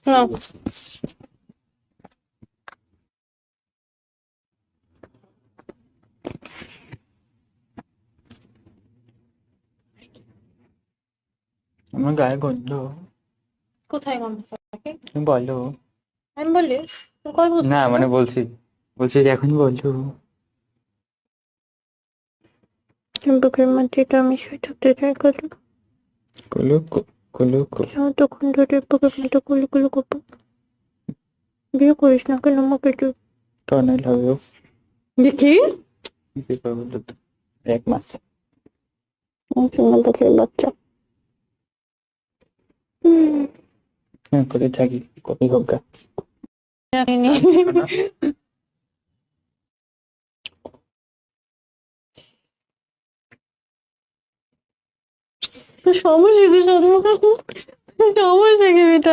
নাও। আমার গায়ে গন্ধ। কোথায় গন্ধ থাকে? তুমি বলো। আমি বলি তোর কথা বলছিস না তো? মানে বলছি যে এখন বলো। বুকের মধ্যে এটা আমি শুয়ে থাকতে চাই কত কুলু কুলু তখন ধরে বুকের মধ্যে কুলু কুলু করবো। বিয়ে করিস না কেন আমাকে তুই? কারণ আই লাভ ইউ। দেখি বিয়ে বললো তো 1 মাস বুকের বাচ্চা হ্যাঁ করে থাকি কপি হোকা। জানিনি। সমস্যা কি? সমস্যা কি?